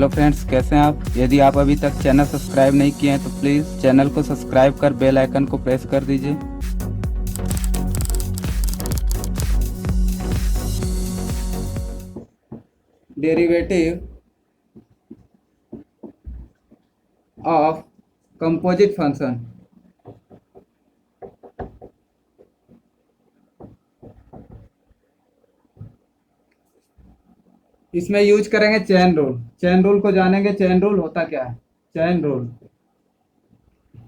Hello friends, कैसे हैं आप। यदि आप अभी तक चैनल सब्सक्राइब नहीं किए हैं तो प्लीज़ चैनल को सब्सक्राइब कर बेल आइकन को प्रेस कर दीजिए। Derivative of composite function. इसमें यूज करेंगे चेन रूल। चेन रूल को जानेंगे। चेन रूल होता क्या है। चेन रूल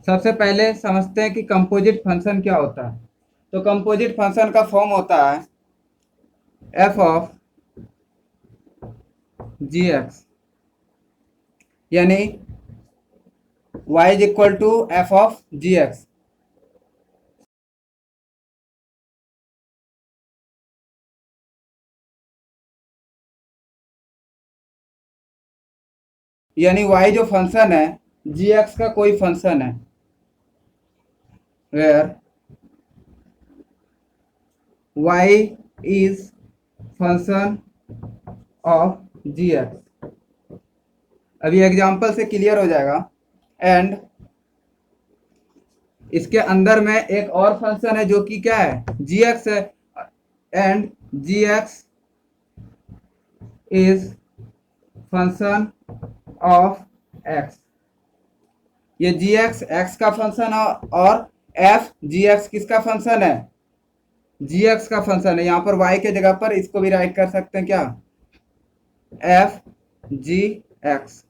सबसे पहले समझते हैं कि कंपोजिट फंक्शन क्या होता है। तो कंपोजिट फंक्शन का फॉर्म होता है एफ ऑफ जी एक्स, यानी y is equal to f of g x. यानी y जो फंक्शन है जी एक्स का कोई फंक्शन है, where y is function of g x. अभी एग्जांपल से क्लियर हो जाएगा। एंड इसके अंदर में एक और फंक्शन है जो कि क्या है, जी एक्स है। And g x is function of x. ये जी एक्स एक्स का फंक्शन है और एफ जी एक्स किसका फंक्शन है, जी एक्स का फंक्शन है। यहाँ पर y के जगह पर इसको भी राइट कर सकते हैं क्या, f g x.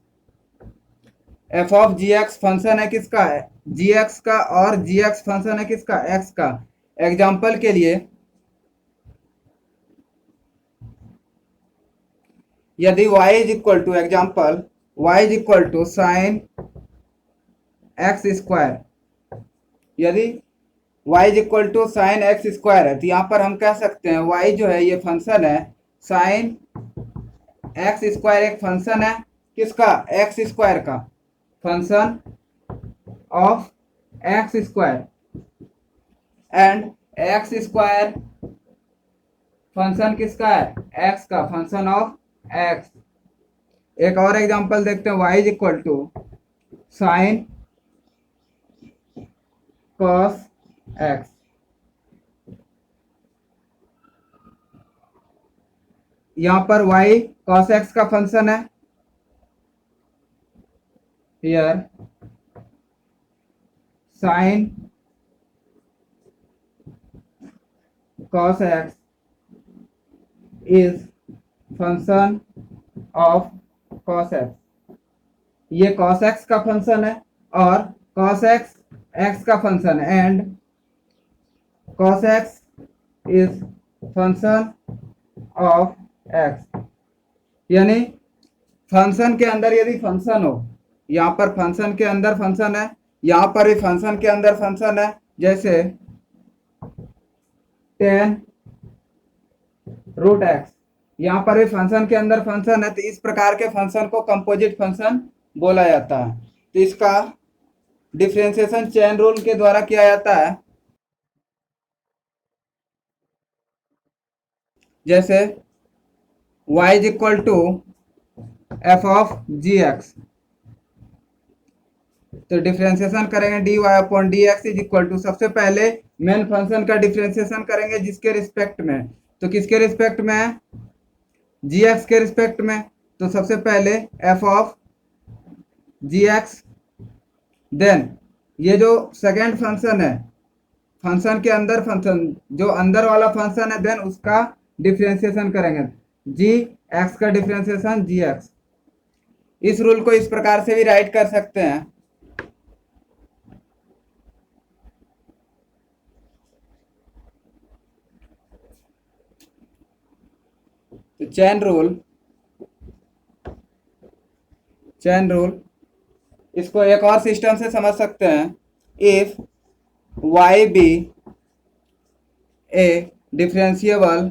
F of g x function है किसका, है जी एक्स का, और जी एक्स फंक्शन है किसका, एक्स का। एग्जाम्पल के लिए यदि y is equal to example y is equal to sine x square, यदि y is equal to sine x square है तो यहाँ पर हम कह सकते हैं y जो है ये फंक्शन है साइन एक्स स्क्वायर। एक फंक्शन है किसका, एक्स स्क्वायर का, function of x square. And x square function किसका है, एक्स का, फंक्शन ऑफ एक्स। एक और एग्जांपल देखते हैं, y is equal to sine cos x. यहां पर y कॉस एक्स का फंक्शन है, here sine cos x is function of cos x. ये कॉस एक्स का फंक्शन है और कॉस एक्स एक्स का फंक्शन है। And cos x is function of x. यानी फंक्शन के अंदर यदि फंक्शन हो, यहाँ पर फंक्शन के अंदर फंक्शन है, यहाँ पर भी फंक्शन के अंदर फंक्शन है, जैसे टेन रूट एक्स, यहाँ पर भी फंक्शन के अंदर फंक्शन है। तो इस प्रकार के फंक्शन को कंपोजिट फंक्शन बोला जाता है। तो इसका डिफरेंशिएशन चेन रूल के द्वारा किया जाता है। जैसे y is equal to f of g x, तो डिफरेंशिएशन करेंगे d y upon d x is equal to, सबसे पहले मेन फंक्शन का डिफरेंशिएशन करेंगे जिसके रिस्पेक्ट में, तो किसके रिस्पेक्ट में है, जी एक्स के रिस्पेक्ट में। तो सबसे पहले f of g x, then ये जो सेकेंड फंक्शन है, फंक्शन के अंदर फंक्शन जो अंदर वाला फंक्शन है, देन उसका डिफरेंशिएशन करेंगे, जी एक्स का डिफरेंशिएशन जी एक्स। इस रूल को इस प्रकार से भी राइट कर सकते हैं, तो चेन रूल इसको एक और सिस्टम से समझ सकते हैं। If y be a differentiable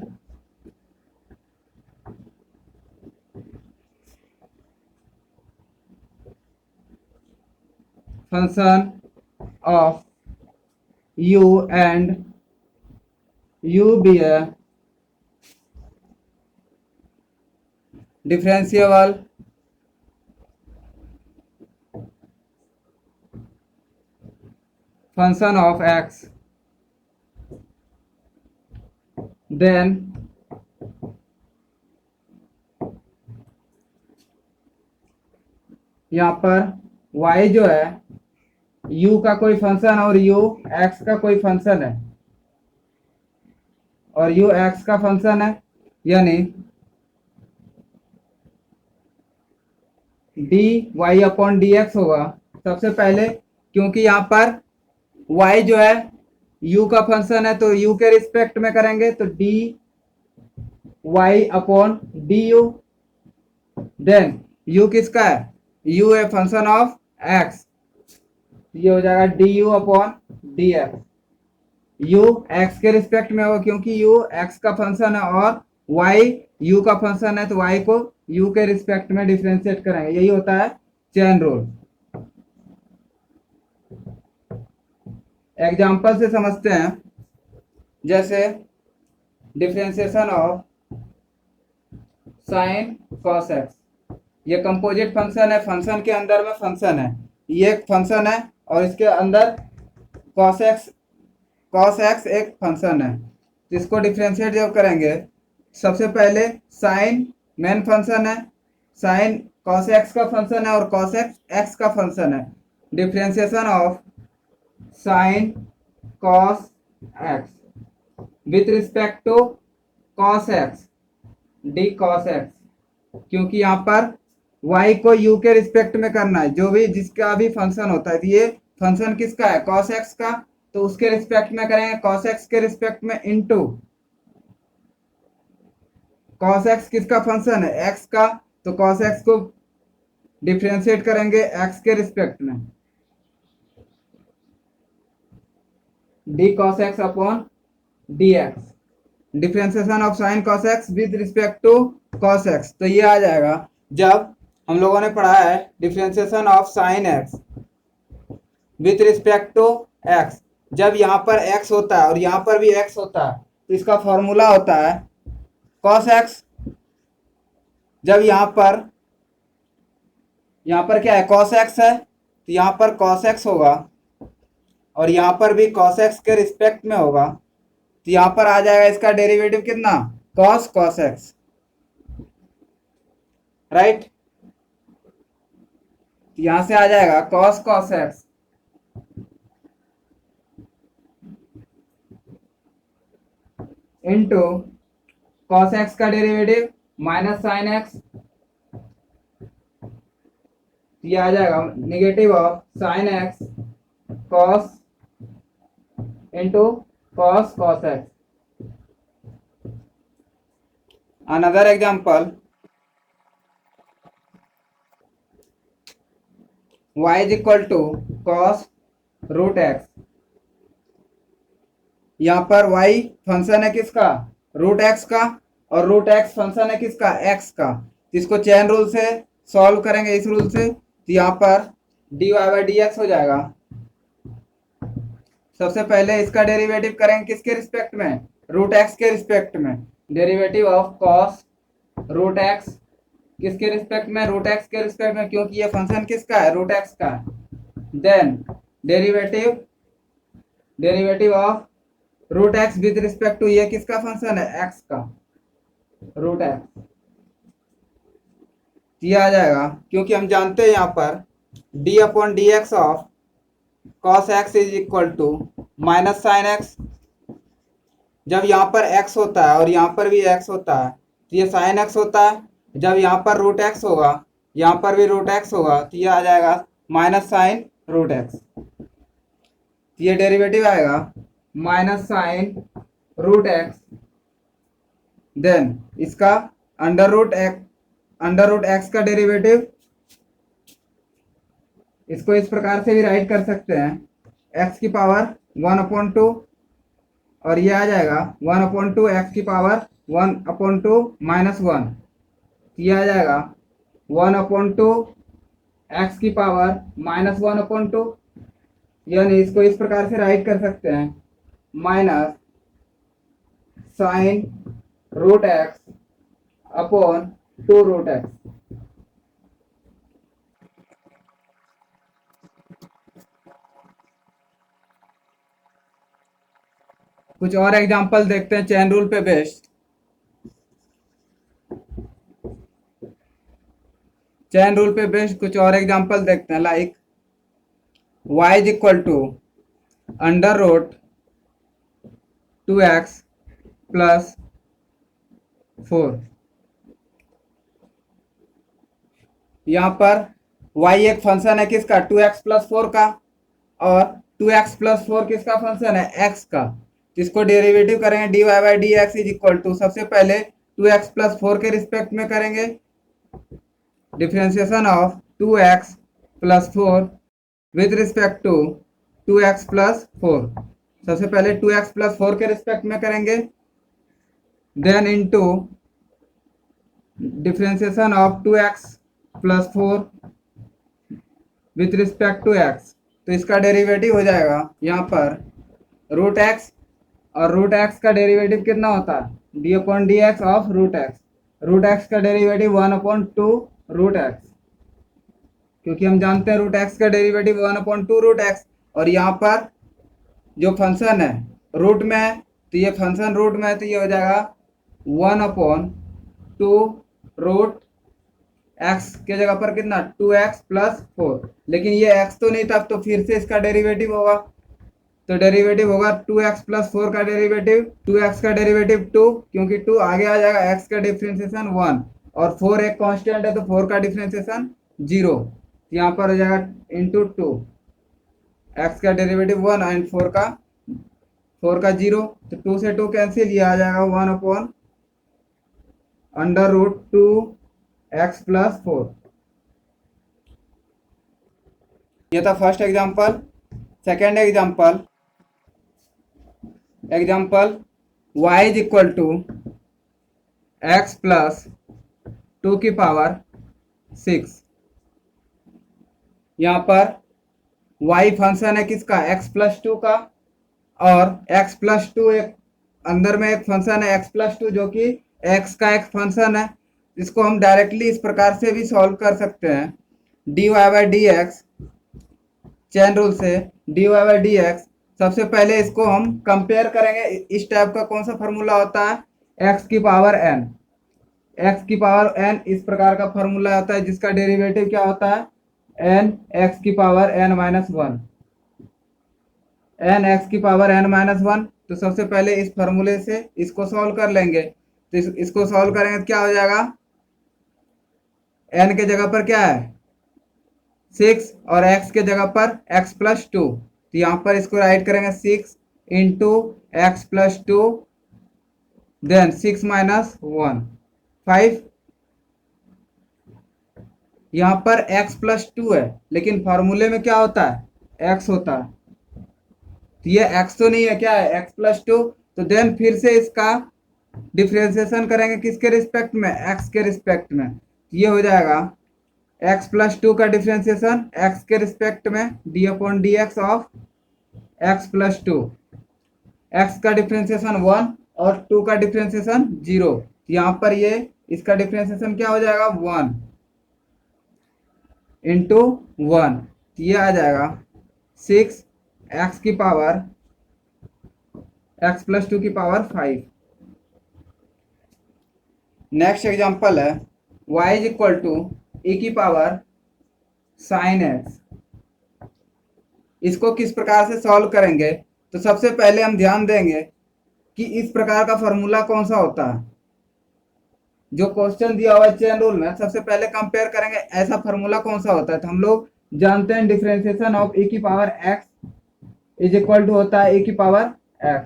function of u and u be a differentiable function of x, then यहाँ पर y जो है u का कोई फंक्शन और u x का कोई फंक्शन है, और u x का फंक्शन है, यानी d y upon d x होगा सबसे पहले, क्योंकि यहाँ पर y जो है u का फंक्शन है तो u के रिस्पेक्ट में करेंगे तो d y upon d u, then u किसका है, u है फंक्शन ऑफ x, ये हो जाएगा D you upon d x, u x के रिस्पेक्ट में होगा क्योंकि u x का फंक्शन है और y u का फंक्शन है तो y को u के रिस्पेक्ट में डिफरेंशिएट करेंगे, यही होता है चेन रूल। एग्जांपल से समझते हैं, जैसे differentiation of sine cos x, ये कंपोजिट फंक्शन है, फंक्शन के अंदर में फंक्शन है, ये एक फंक्शन है और इसके अंदर कॉस एक्स एक फंक्शन है, तो इसको डिफरेंशिएट जब करेंगे सबसे पहले साइन मेन फंक्शन है, साइन कॉस एक्स का फंक्शन है और कॉस एक्स का फंक्शन है, differentiation of sine cos x with respect to cos x d cos x, क्योंकि यहाँ पर y को u के रिस्पेक्ट में करना है, जो भी जिसका भी फंक्शन होता है, ये फंक्शन किसका है cos x का, तो उसके रिस्पेक्ट में करेंगे cos x के रिस्पेक्ट में इनटू cos x किसका फंक्शन है x का, तो cos x को डिफरेंशिएट करेंगे x के रिस्पेक्ट में d cos x upon d x, differentiation of sine cos x with respect to cos x, तो ये आ जाएगा, जब हम लोगों ने पढ़ा है differentiation of sine x with respect to x, जब यहाँ पर x होता है और यहाँ पर भी x होता है तो इसका फॉर्मूला होता है कॉस एक्स, जब यहाँ पर क्या है कॉस एक्स है तो यहाँ पर कॉस एक्स होगा और यहाँ पर भी कॉस एक्स के रिस्पेक्ट में होगा, तो यहाँ पर आ जाएगा इसका डेरिवेटिव कितना कॉस एक्स, राइट, यहां से आ जाएगा cos x into cos x का डेरिवेटिव माइनस साइन एक्स, ये आ जाएगा negative of sine x cos into cos x. Another example, y is equal to cos root x, यहाँ पर y फंक्शन है किसका रूट एक्स का और रूट एक्स फंक्शन है किसका x का, इसको चेन रूल से सॉल्व करेंगे इस रूल से, तो यहाँ पर dy बाई डी एक्स हो जाएगा, सबसे पहले इसका डेरिवेटिव करेंगे किसके रिस्पेक्ट में रूट एक्स के रिस्पेक्ट में, derivative of cos root x किसके रिस्पेक्ट में रूट एक्स के रिस्पेक्ट में, क्योंकि ये फंक्शन किसका है रूट एक्स का, then derivative of root x with respect to ये किसका फंक्शन है एक्स का रूट एक्स, ये आ जाएगा, क्योंकि हम जानते हैं यहाँ पर d upon d x of cos x is equal to minus sine x, जब यहाँ पर x होता है और यहाँ पर भी x होता है तो ये साइन x होता है, जब यहाँ पर रूट एक्स होगा यहाँ पर भी रूट एक्स होगा तो ये आ जाएगा माइनस साइन रूट एक्स, ये डेरिवेटिव आएगा minus sine root x, then इसका अंडर रूट एक्स का डेरिवेटिव, इसको इस प्रकार से भी राइट कर सकते हैं x की पावर 1/2 और ये आ जाएगा 1/2 x की पावर 1/2 -1, ये आ जाएगा 1/2 x की पावर -1/2, यानी इसको इस प्रकार से राइट कर सकते हैं minus sine root x upon 2 root x. कुछ और एग्जांपल देखते हैं चेन रूल पे बेस्ड। चेन रूल पे बेस्ड कुछ और एग्जांपल देखते हैं, like y is equal to under root 2x plus 4। यहाँ पर y एक फंक्शन है किसका, 2x प्लस 4 का, और 2x प्लस 4 किसका फंक्शन है, x का। तो इसको डेरिवेटिव करेंगे dy by d x is equal to, सबसे पहले 2x प्लस 4 के रिस्पेक्ट में करेंगे differentiation of 2x plus 4 with respect to 2x plus 4। सबसे पहले 2x प्लस 4 के रिस्पेक्ट में करेंगे, then into differentiation of 2x plus 4 with respect to x। तो इसका डेरिवेटिव हो जाएगा यहाँ पर रूट x, और रूट x का डेरिवेटिव कितना होता है, d upon d x of root x। Root x का डेरिवेटिव 1/2 रूट x, क्योंकि हम जानते हैं रूट x का डेरिवेटिव 1/2 रूट x। और यहाँ पर जो फंक्शन है रूट में है, तो ये फंक्शन रूट में है, तो ये हो जाएगा 1/2 रूट x के जगह पर कितना 2x प्लस 4। लेकिन ये x तो नहीं था, तो फिर से इसका डेरिवेटिव होगा, तो डेरिवेटिव होगा 2x प्लस 4 का डेरिवेटिव, 2x का डेरिवेटिव 2, क्योंकि 2 आगे आ जाएगा, x का डिफ्रेंसिएशन 1, और 4 एक कांस्टेंट है, तो 4 का डिफ्रेंसिएशन 0। यहाँ पर हो जाएगा इंटू 2, x का डेरिवेटिव 1 एंड 4 का 0, तो 2 से 2 कैंसिल, ये आ जाएगा 1/√2x प्लस 4। ये था first example. Second example y is equal to x plus 2 की पावर 6। यहाँ पर y फंक्शन है किसका, x प्लस 2 का, और x प्लस 2 एक अंदर में एक फंक्शन है x प्लस 2 जो कि x का एक फंक्शन है। इसको हम डायरेक्टली इस प्रकार से भी सॉल्व कर सकते हैं, dy by d x, chain rule से dy बाई डी एक्स। सबसे पहले इसको हम कंपेयर करेंगे, इस टाइप का कौन सा फॉर्मूला होता है, x की पावर n, x की पावर n इस प्रकार का फॉर्मूला होता है, जिसका डेरिवेटिव क्या होता है, n x की power n minus 1, n x की पावर n माइनस 1। तो सबसे पहले इस फॉर्मूले से इसको सॉल्व कर लेंगे, तो इसको सॉल्व करेंगे तो क्या हो जाएगा, n के जगह पर क्या है 6, और x के जगह पर x प्लस 2, तो यहाँ पर इसको राइट करेंगे 6 into x plus 2, then 6 minus 1 5। यहाँ पर x प्लस 2 है, लेकिन फॉर्मूले में क्या होता है, x होता है, तो ये x तो नहीं है, क्या है x प्लस 2। तो देन फिर से इसका डिफ्रेंसिएशन करेंगे किसके रिस्पेक्ट में, x के रिस्पेक्ट में। ये हो जाएगा x प्लस 2 का डिफ्रेंसिएशन x के रिस्पेक्ट में D upon d x of x plus 2। x का डिफ्रेंसिएशन 1 और 2 का डिफ्रेंसिएशन 0। यहाँ पर ये इसका डिफ्रेंसिएशन क्या हो जाएगा 1 इंटू 1, ये आ जाएगा 6 x की पावर x प्लस 2 की पावर 5। नेक्स्ट एग्जांपल है y is equal to e की पावर साइन x। इसको किस प्रकार से सॉल्व करेंगे, तो सबसे पहले हम ध्यान देंगे कि इस प्रकार का फॉर्मूला कौन सा होता है, जो क्वेश्चन दिया हुआ है चेन रूल में। सबसे पहले कंपेयर करेंगे ऐसा फॉर्मूला कौन सा होता है, तो हम लोग जानते हैं डिफरेंशिएशन ऑफ e की power x is equal to होता है e की पावर x।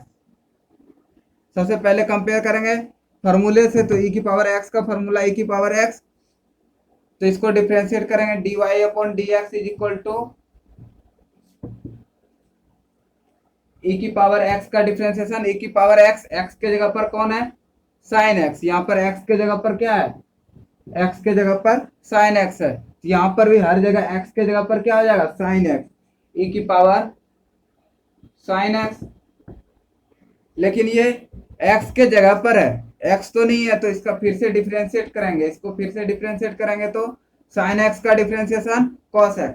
सबसे पहले कंपेयर करेंगे फॉर्मूले से, तो e की पावर x का फॉर्मूला e की पावर x, तो इसको डिफरेंशिएट करेंगे dy upon d x is equal to e की पावर x का डिफरेंशिएशन e की पावर x, x के जगह पर कौन है साइन x, यहाँ पर x के जगह पर क्या है, x के जगह पर साइन x है, यहाँ पर भी हर जगह x के जगह पर क्या हो जाएगा साइन x, e की पावर साइन x। लेकिन ये x के जगह पर है, x तो नहीं है, तो इसका फिर से डिफरेंशिएट करेंगे, इसको फिर से डिफरेंशिएट करेंगे तो साइन x का डिफरेंशिएशन कॉस x,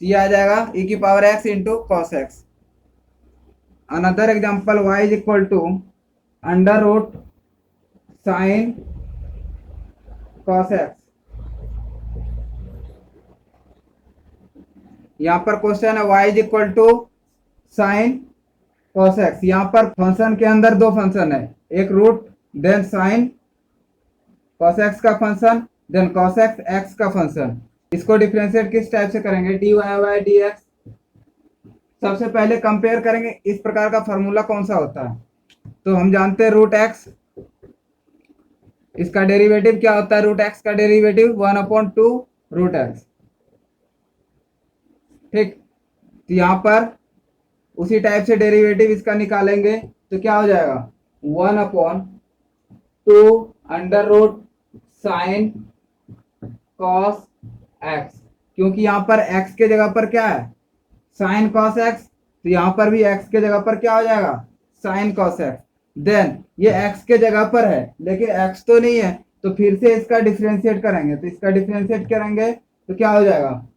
ये आ जाएगा e की power x into cos x। Another example y is equal to under root sine cos x. यहाँ पर क्वेश्चन है y is equal to sine cos x. यहाँ पर फंक्शन के अंदर दो फंक्शन है, एक root then sine cos x का function then cos x x का फंक्शन। इसको डिफरेंशिएट किस टाइप से करेंगे, d y by d x. सबसे पहले कंपेयर करेंगे इस प्रकार का फॉर्मूला कौन सा होता है, तो हम जानते हैं रूट एक्स, इसका डेरिवेटिव क्या होता है, रूट एक्स का डेरिवेटिव 1/2 रूट एक्स। ठीक, तो यहाँ पर उसी टाइप से डेरिवेटिव इसका निकालेंगे तो क्या हो जाएगा 1/2 under root sine cos x, क्योंकि यहाँ पर x के जगह पर क्या है साइन कॉस एक्स, तो यहाँ पर भी x के जगह पर क्या हो जाएगा साइन कॉस एक्स। देन ये x के जगह पर है लेकिन x तो नहीं है, तो फिर से इसका डिफरेंशिएट करेंगे, तो इसका डिफरेंशिएट करेंगे तो क्या हो जाएगा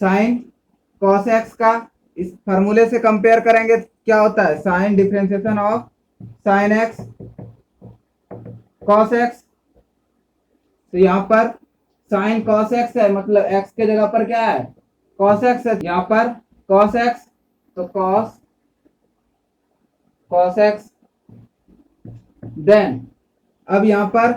साइन कॉस एक्स का। इस फॉर्मूले से कंपेयर करेंगे क्या होता है sine differentiation of sine x cos x. तो यहाँ पर साइन कॉस एक्स है, मतलब एक्स के जगह पर क्या है कॉस एक्स है, यहाँ पर कॉस एक्स तो कॉस एक्स। देन अब यहाँ पर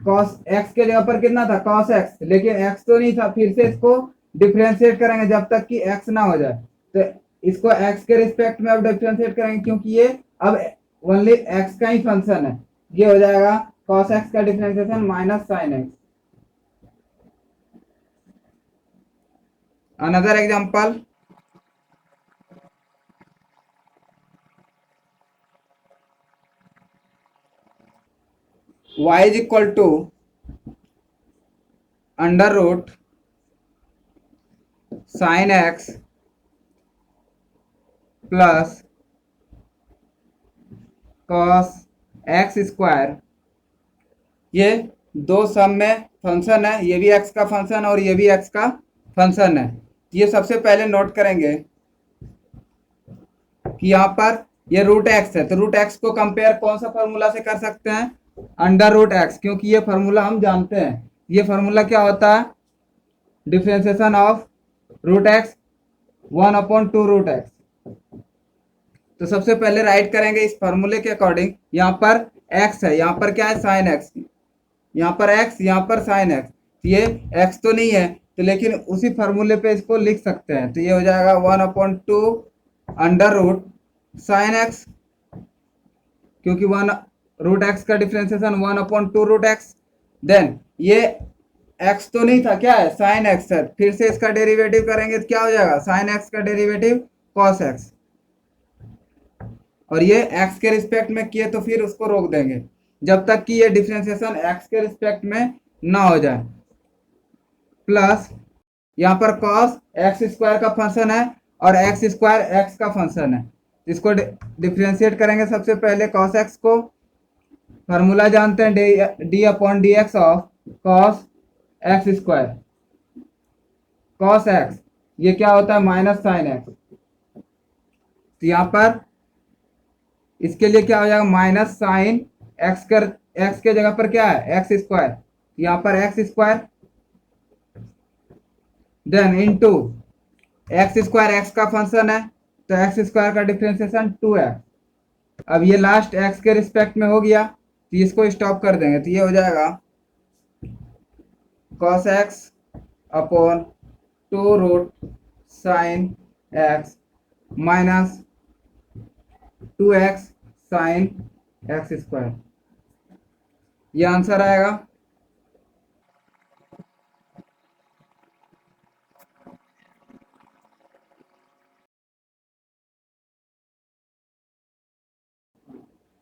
कॉस एक्स के जगह पर कितना था कॉस एक्स, लेकिन एक्स तो नहीं था, फिर से इसको डिफरेंशिएट करेंगे जब तक कि एक्स ना हो जाए, तो इसको एक्स के रिस्पेक्ट में अब डिफरेंशिएट करेंगे क्योंकि ये अब ओनली एक्स का ही फंक्शन है। ये हो जाएगा कॉस एक्स का differentiation minus sine x. Another example y is equal to under root sine x plus cos x square. ये दो सम में फंक्शन है, ये भी एक्स का फंक्शन और ये भी एक्स का फंक्शन है। ये सबसे पहले नोट करेंगे कि यहाँ पर ये रूट एक्स है, तो रूट एक्स को कंपेयर कौन सा फॉर्मूला से कर सकते हैं अंडर रूट एक्स, क्योंकि ये फॉर्मूला हम जानते हैं। ये फॉर्मूला क्या होता है differentiation of root x 1/2 root x. तो सबसे पहले राइट करेंगे इस फॉर्मूले के अकॉर्डिंग, यहाँ पर x है, यहाँ पर क्या है साइन एक्स, यहाँ पर x यहाँ पर साइन एक्स, ये x तो नहीं है तो लेकिन उसी फॉर्मूले पे इसको लिख सकते हैं, तो ये हो जाएगा 1/2 अंडर रूट साइन एक्स, क्योंकि 1 रूट एक्स का डिफरेंशिएशन 1/2 रूट एक्स। देन ये x तो नहीं था, क्या है साइन एक्स है, फिर से इसका डेरिवेटिव करेंगे तो क्या हो जाएगा साइन एक्स का डेरिवेटिव कॉस एक्स, और ये x के रिस्पेक्ट में किए तो फिर उसको रोक देंगे जब तक कि ये डिफरेंशिएशन x के रिस्पेक्ट में ना हो जाए। प्लस यहाँ पर cos एक्स स्क्वायर का फंक्शन है और एक्स स्क्वायर एक्स का फंक्शन है, इसको डिफरेंशिएट करेंगे। सबसे पहले cos एक्स को फार्मूला जानते हैं D upon d x of cos x square. Cos x ये क्या होता है माइनस साइन एक्स, तो यहाँ पर इसके लिए क्या हो जाएगा माइनस साइन एक्स कर, एक्स के जगह पर क्या है एक्स स्क्वायर, यहाँ पर x square then into x square x का फंक्शन है तो एक्स स्क्वायर का डिफरेंशिएशन 2x। अब ये लास्ट एक्स के रिस्पेक्ट में हो गया तो इसको स्टॉप कर देंगे, तो ये हो जाएगा cos x upon 2 root sine x minus 2x sine x square. ये आंसर आएगा।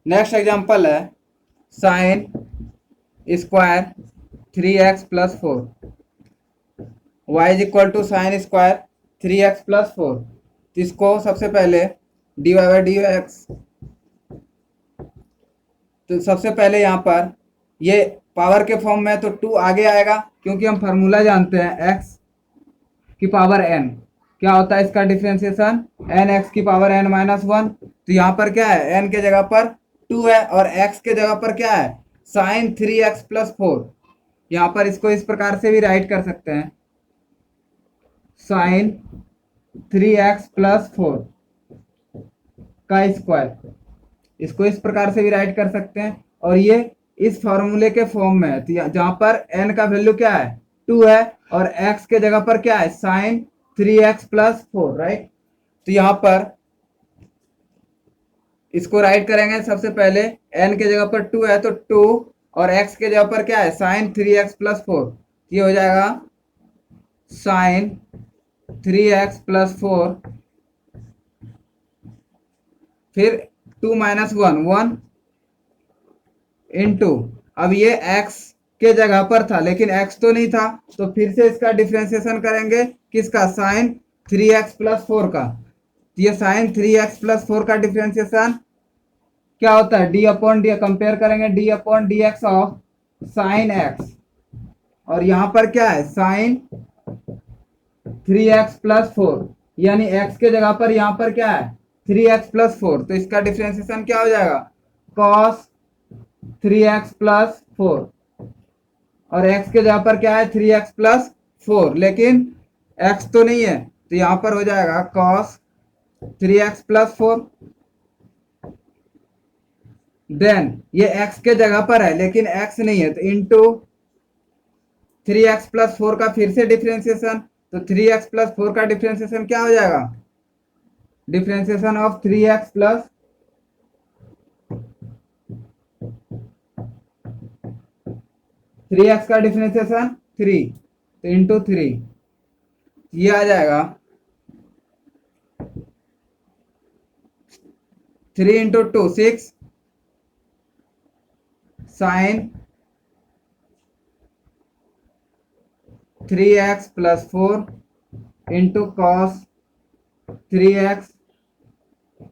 नेक्स्ट एग्जांपल है sine square 3x plus 4, y is equal to sine square 3x plus 4। तो इसको सबसे पहले d y by d x, तो सबसे पहले यहाँ पर ये पावर के फॉर्म में तो 2 आगे आएगा क्योंकि हम फार्मूला जानते हैं x की पावर n, क्या होता है इसका डिफरेंशिएशन, एन एक्स की पावर एन माइनस वन। तो यहाँ पर क्या है, एन के जगह पर 2 है और एक्स के जगह पर क्या है, साइन 3x प्लस 4। यहाँ पर इसको इस प्रकार से भी राइट कर सकते हैं, साइन 3x प्लस 4 का स्क्वायर, इसको इस प्रकार से भी राइट कर सकते हैं। और ये इस फॉर्मूले के फॉर्म में है, तो जहां पर n का वैल्यू क्या है 2 है और x के जगह पर क्या है साइन 3x प्लस 4, राइट। तो यहाँ पर इसको राइट करेंगे, सबसे पहले n के जगह पर 2 है तो 2 और x के जगह पर क्या है साइन 3x प्लस 4, ये हो जाएगा साइन 3x प्लस 4, फिर 2 माइनस 1 इंटू, अब ये x के जगह पर था लेकिन x तो नहीं था, तो फिर से इसका डिफरेंशिएशन करेंगे किसका, साइन 3x प्लस 4 का। तो ये साइन 3x प्लस 4 का डिफरेंशिएशन क्या होता है, डी अपॉन डी, कंपेयर करेंगे D upon d x of sine x, और यहाँ पर क्या है साइन 3x प्लस 4, यानी x के जगह पर यहाँ पर क्या है 3x प्लस 4, तो इसका डिफरेंशिएशन क्या हो जाएगा कॉस 3x प्लस 4, और x के जगह पर क्या है 3x प्लस 4, लेकिन x तो नहीं है, तो यहाँ पर हो जाएगा कॉस 3x प्लस 4। देन ये x के जगह पर है लेकिन x नहीं है, तो इंटू 3x प्लस 4 का फिर से डिफरेंशिएशन, तो 3x प्लस 4 का डिफरेंशिएशन क्या हो जाएगा, differentiation of 3x plus 3x का डिफरेंशिएशन 3, तो इंटू 3, ये आ जाएगा 3 into 2 6 sine 3x plus 4 into cos 3x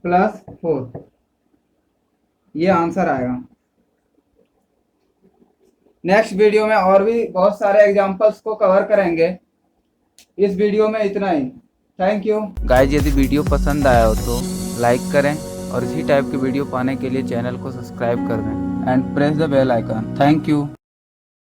plus 4, ये आंसर आएगा। नेक्स्ट वीडियो में और भी बहुत सारे एग्जांपल्स को कवर करेंगे, इस वीडियो में इतना ही। थैंक यू गाइज, यदि वीडियो पसंद आया हो तो लाइक करें और इसी टाइप के वीडियो पाने के लिए चैनल को सब्सक्राइब कर दें and press the bell icon. Thank you.